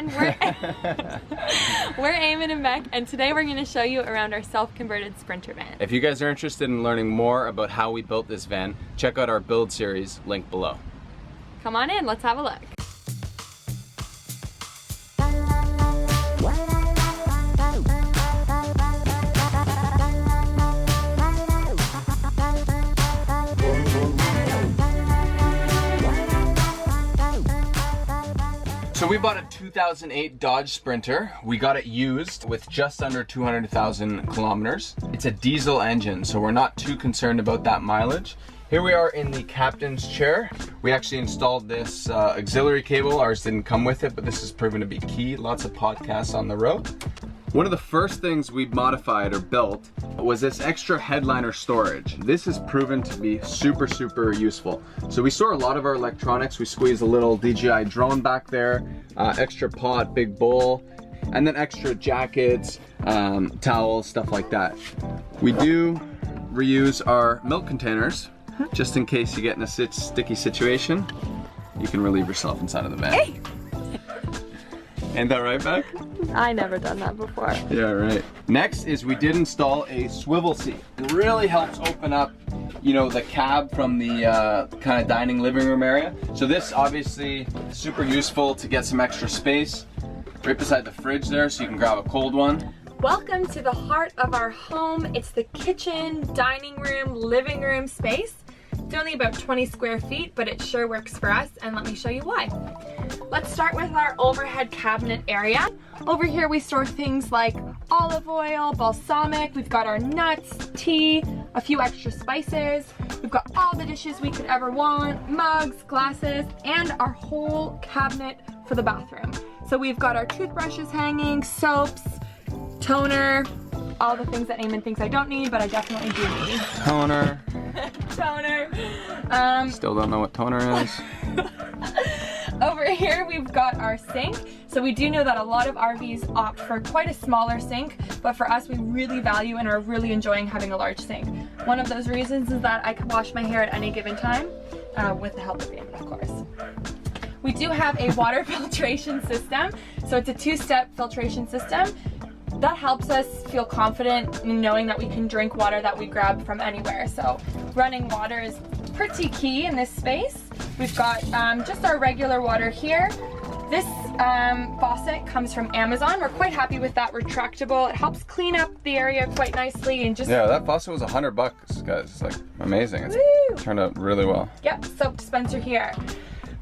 everyone. We're Eamon and Bec, and today we're going to show you around our self-converted Sprinter van. If you guys are interested in learning more about how we built this van, check out our build series, link below. Come on in, let's have a look. So we bought a 2008 Dodge Sprinter. We got it used with just under 200,000 kilometers. It's a diesel engine, so we're not too concerned about that mileage. Here we are in the captain's chair. We actually installed this auxiliary cable. Ours didn't come with it, but this has proven to be key. Lots of podcasts on the road. One of the first things we modified or built was this extra headliner storage. This has proven to be super useful. So we store a lot of our electronics. We squeeze a little DJI drone back there, extra pot, big bowl, and then extra jackets, towels, stuff like that. We do reuse our milk containers, just in case you get in a sticky situation. You can relieve yourself inside of the van. Hey. Ain't that right, Bec? I never done that before. Yeah, right. Next is we did install a swivel seat. It really helps open up, you know, the cab from the kind of dining living room area. So this obviously super useful to get some extra space right beside the fridge there, so you can grab a cold one. Welcome to the heart of our home. It's the kitchen, dining room, living room space. It's only about 20 square feet, but it sure works for us, and let me show you why. Let's start with our overhead cabinet area. Over here we store things like olive oil, balsamic, we've got our nuts, tea, a few extra spices. We've got all the dishes we could ever want, mugs, glasses, and our whole cabinet for the bathroom. So we've got our toothbrushes hanging, soaps, toner, all the things that Eamon thinks I don't need, but I definitely do need. Toner. Toner. Still don't know what toner is. Over here we've got our sink. So we do know that a lot of RVs opt for quite a smaller sink, but for us we really value and are really enjoying having a large sink. One of those reasons is that I can wash my hair at any given time, with the help of Eamon, of course. We do have a water filtration system. So it's a two-step filtration system. That helps us feel confident in knowing that we can drink water that we grab from anywhere. So running water is pretty key in this space. We've got just our regular water here. This faucet comes from Amazon. We're quite happy with that retractable. It helps clean up the area quite nicely and just... Yeah, that faucet was $100, guys. It's like amazing. It's turned out really well. Yep, soap dispenser here.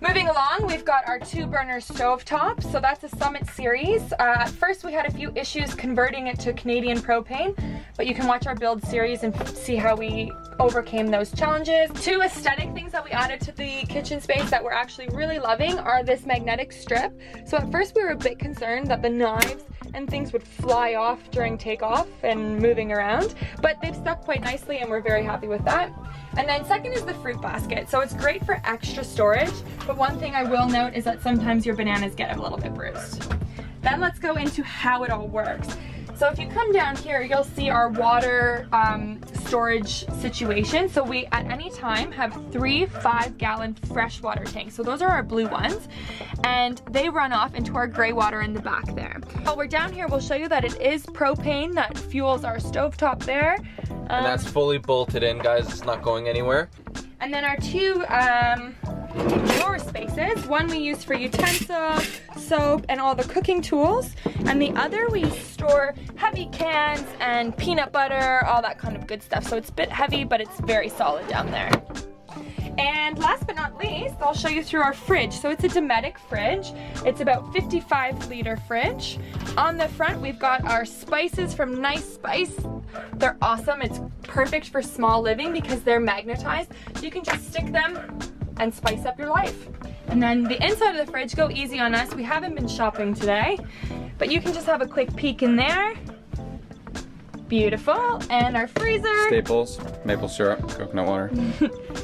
Moving along, we've got our 2-burner stovetop. So that's a Summit series. At first we had a few issues converting it to Canadian propane, but you can watch our build series and see how we overcame those challenges. 2 aesthetic things that we added to the kitchen space that we're actually really loving are this magnetic strip. So at first we were a bit concerned that the knives and things would fly off during takeoff and moving around, but they've stuck quite nicely and we're very happy with that. And then second is the fruit basket. So it's great for extra storage, but one thing I will note is that sometimes your bananas get a little bit bruised. Then let's go into how it all works. So if you come down here, you'll see our water storage situation. So we at any time have 3 5-gallon freshwater tanks. So those are our blue ones, and they run off into our gray water in the back there. While we're down here, we'll show you that it is propane that fuels our stovetop there. And that's fully bolted in, guys. It's not going anywhere. And then our 2 drawer spaces. One we use for utensils, soap, and all the cooking tools. And the other we store heavy cans and peanut butter, all that kind of good stuff. So it's a bit heavy, but it's very solid down there. And last but not least, I'll show you through our fridge. So it's a Dometic fridge. It's about 55-liter fridge. On the front, we've got our spices from Nice Spice. They're awesome. It's perfect for small living because they're magnetized. So you can just stick them and spice up your life. And then the inside of the fridge, go easy on us. We haven't been shopping today, but you can just have a quick peek in there. Beautiful. And our freezer. Staples, maple syrup, coconut water.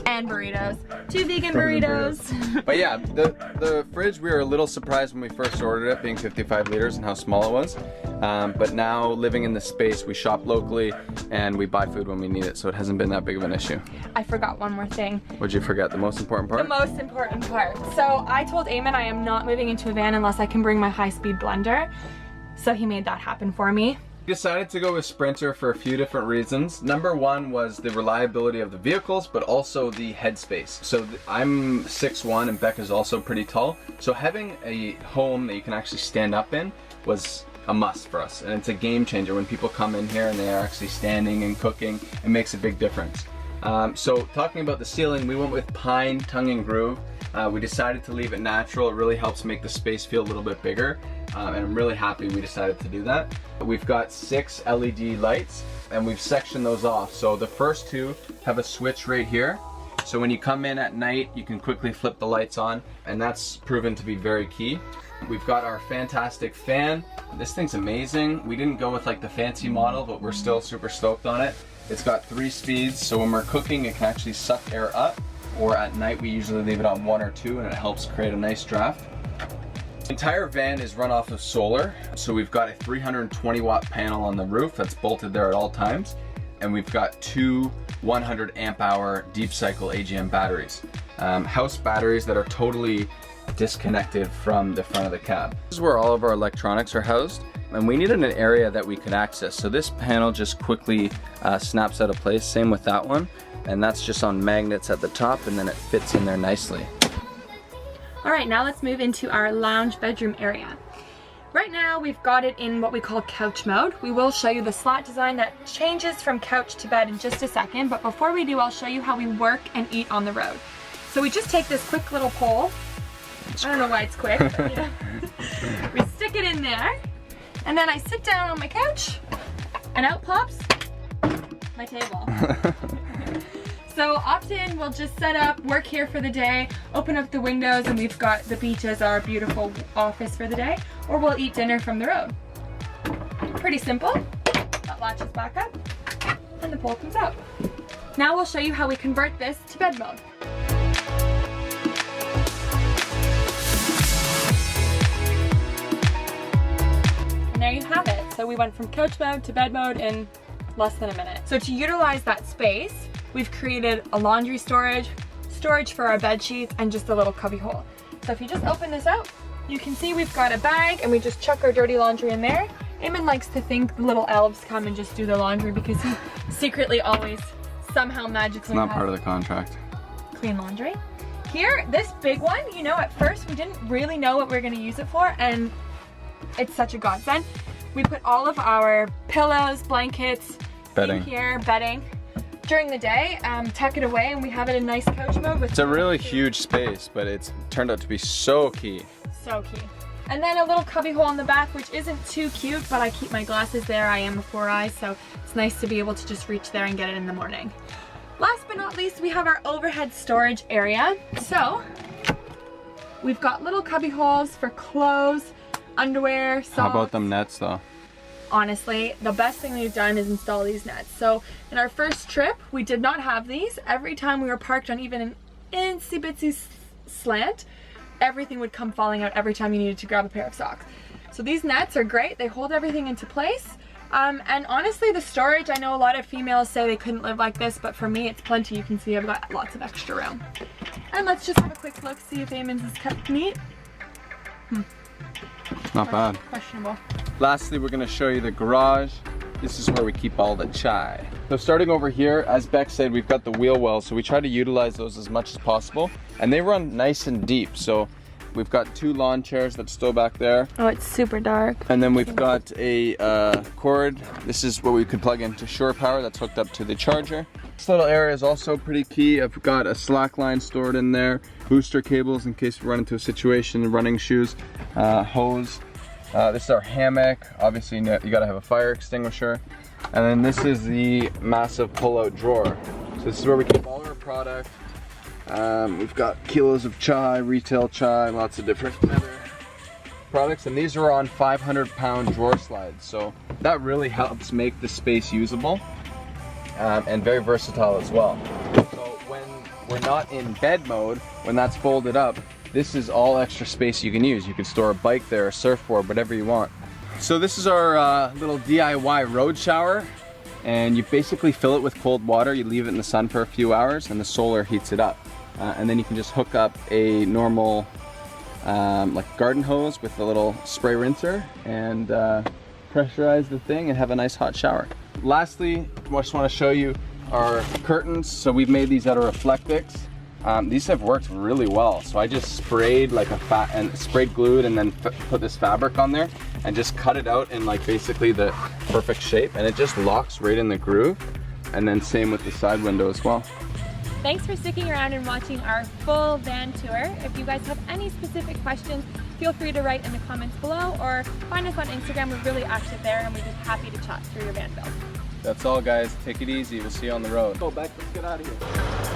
And burritos. 2 vegan burritos. But yeah, the fridge, we were a little surprised when we first ordered it, being 55 liters and how small it was. But now living in the space, we shop locally and we buy food when we need it, so it hasn't been that big of an issue. I forgot one more thing. What'd you forget? The most important part? The most important part. So I told Eamon I am not moving into a van unless I can bring my high-speed blender. So he made that happen for me. We decided to go with Sprinter for a few different reasons. Number one was the reliability of the vehicles, but also the headspace. So I'm 6'1" and Bec is also pretty tall. So having a home that you can actually stand up in was a must for us. And it's a game changer when people come in here and they are actually standing and cooking. It makes a big difference. So talking about the ceiling, we went with pine, tongue and groove. We decided to leave it natural. It really helps make the space feel a little bit bigger. And I'm really happy we decided to do that. We've got 6 LED lights and we've sectioned those off. So the first 2 have a switch right here. So when you come in at night, you can quickly flip the lights on, and that's proven to be very key. We've got our fantastic fan. This thing's amazing. We didn't go with like the fancy model, but we're still super stoked on it. It's got 3 speeds, so when we're cooking, it can actually suck air up, or at night we usually leave it on 1 or 2 and it helps create a nice draft. The entire van is run off of solar, so we've got a 320 watt panel on the roof that's bolted there at all times, and we've got 2 100 amp hour deep cycle AGM batteries. House batteries that are totally disconnected from the front of the cab. This is where all of our electronics are housed, and we needed an area that we could access. So this panel just quickly snaps out of place, same with that one, and that's just on magnets at the top, and then it fits in there nicely. All right, now let's move into our lounge bedroom area. Right now, we've got it in what we call couch mode. We will show you the slat design that changes from couch to bed in just a second, but before we do, I'll show you how we work and eat on the road. So we just take this quick little pole. I don't know why it's quick, but you know. We stick it in there, and then I sit down on my couch, and out pops my table. So often we'll just set up, work here for the day, open up the windows, and we've got the beach as our beautiful office for the day, or we'll eat dinner from the road. Pretty simple. That latches back up, and the pole comes out. Now we'll show you how we convert this to bed mode. And there you have it. So we went from couch mode to bed mode in less than a minute. So to utilize that space, we've created a laundry storage for our bed sheets, and just a little cubby hole. So if you just open this out, you can see we've got a bag, and we just chuck our dirty laundry in there. Eamon likes to think the little elves come and just do the laundry because he secretly always somehow magically It's not part of the contract. Clean laundry. Here, this big one, you know, at first we didn't really know what we were going to use it for, and it's such a godsend. We put all of our pillows, blankets, bedding in here, bedding. During the day, tuck it away, and we have it in nice couch mode. With it's a really huge space, but it's turned out to be so key. So key. And then a little cubby hole in the back, which isn't too cute, but I keep my glasses there. I am a 4-eye, so it's nice to be able to just reach there and get it in the morning. Last but not least, we have our overhead storage area. So we've got little cubby holes for clothes, underwear, socks. How about them nets though? Honestly, the best thing we've done is install these nets. So in our first trip, we did not have these. Every time we were parked on even an itsy bitsy slant, everything would come falling out every time you needed to grab a pair of socks. So these nets are great. They hold everything into place. And honestly, the storage, I know a lot of females say they couldn't live like this, but for me, it's plenty. You can see I've got lots of extra room. And let's just have a quick look, see if Eamon's is kept neat. Not bad. Questionable. Lastly, we're gonna show you the garage. This is where we keep all the chai. So starting over here, as Bec said, we've got the wheel wells, so we try to utilize those as much as possible. And they run nice and deep, so we've got 2 lawn chairs that stow back there. Oh, it's super dark. And then we've got a cord. This is where we could plug into shore power that's hooked up to the charger. This little area is also pretty key. I've got a slack line stored in there, booster cables in case we run into a situation, running shoes, hose. This is our hammock. Obviously, you gotta have a fire extinguisher. And then this is the massive pull-out drawer. So this is where we keep all our product. We've got kilos of chai, retail chai, lots of different other products, and these are on 500-pound drawer slides. So that really helps make the space usable and very versatile as well. So when we're not in bed mode, when that's folded up, this is all extra space you can use. You can store a bike there, a surfboard, whatever you want. So this is our little DIY road shower, and you basically fill it with cold water. You leave it in the sun for a few hours, and the solar heats it up. And then you can just hook up a normal like garden hose with a little spray rinser and pressurize the thing and have a nice hot shower. Lastly, I just want to show you our curtains. So we've made these out of Reflectix. These have worked really well. So I just sprayed like sprayed glued and then put this fabric on there and just cut it out in like basically the perfect shape, and it just locks right in the groove. And then same with the side window as well. Thanks for sticking around and watching our full van tour. If you guys have any specific questions, feel free to write in the comments below or find us on Instagram. We're really active there and we're just happy to chat through your van build. That's all, guys. Take it easy. We'll see you on the road. Go back. Let's get out of here.